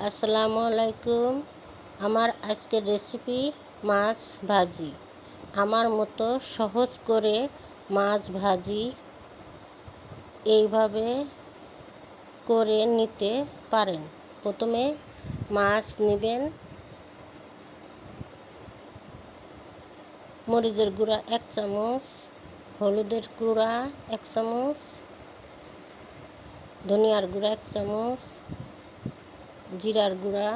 আসসালামু আলাইকুম। আমার আজকের রেসিপি মাছ ভাজি। আমার মতো সহজ করে মাছ ভাজি এইভাবে করে নিতে পারেন। প্রথমে মাছ নেবেন, মরিচের গুঁড়া 1 চামচ, হলুদের গুঁড়া 1 চামচ, ধনিয়ার গুঁড়া 1 চামচ, জিরার গুঁড়া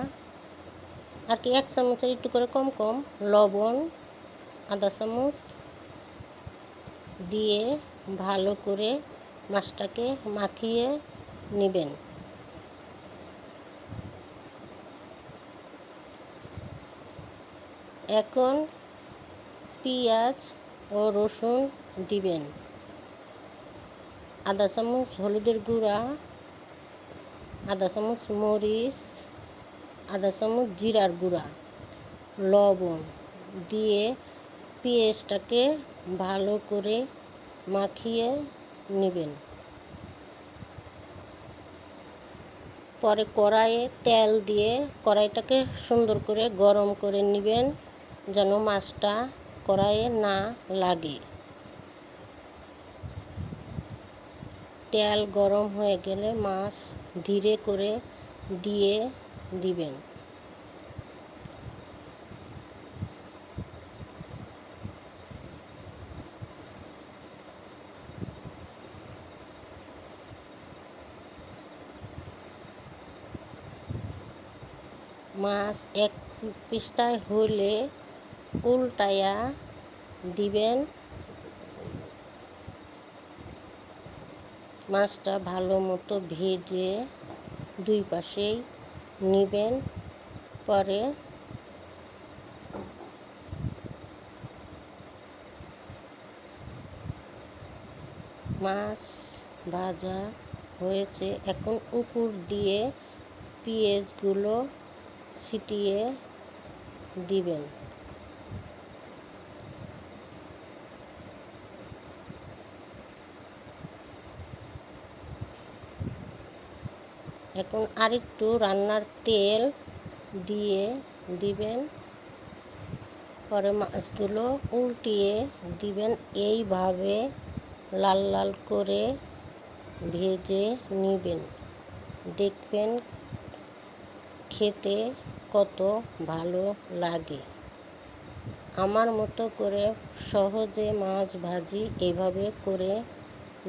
আর কি 1 চামচের একটু করে কম কম, লবণ আধা চামচ দিয়ে ভালো করে মাছটাকে মাখিয়ে নেবেন। এখন পেঁয়াজ ও রসুন দিবেন, আধা চামচ হলুদের গুঁড়া, আধা চামচ মরিচ, আধা চামচ জিরার গুঁড়া, লবণ দিয়ে পেঁয়াজটাকে ভালো করে মাখিয়ে নেবেন। পরে কড়াইয়ে তেল দিয়ে কড়াইটাকে সুন্দর করে গরম করে নেবেন যেন মাছটা কড়াইয়ে না লাগে। তেল গরম হয়ে গেলে মাছ ধীরে করে দিয়ে দিবেন। মাছ এক পৃষ্ঠায় হলে উল্টায়া দিবেন। মাছটা ভালো মতো ভেজে দুই পাশেই নেবেন। পরে মাছ ভাজা হয়েছে, এখন উপর দিয়ে পেঁয়াজগুলো ছিটিয়ে দিবেন। এখন আরেকটু রান্নার তেল দিয়ে দিবেন। পরে মাছগুলো উল্টিয়ে দিবেন। এইভাবে লাল লাল করে ভেজে নেবেন। দেখবেন খেতে কত ভালো লাগে। আমার মতো করে সহজে মাছ ভাজি এভাবে করে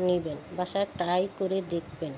নেবেন, বাসায় ট্রাই করে দেখবেন।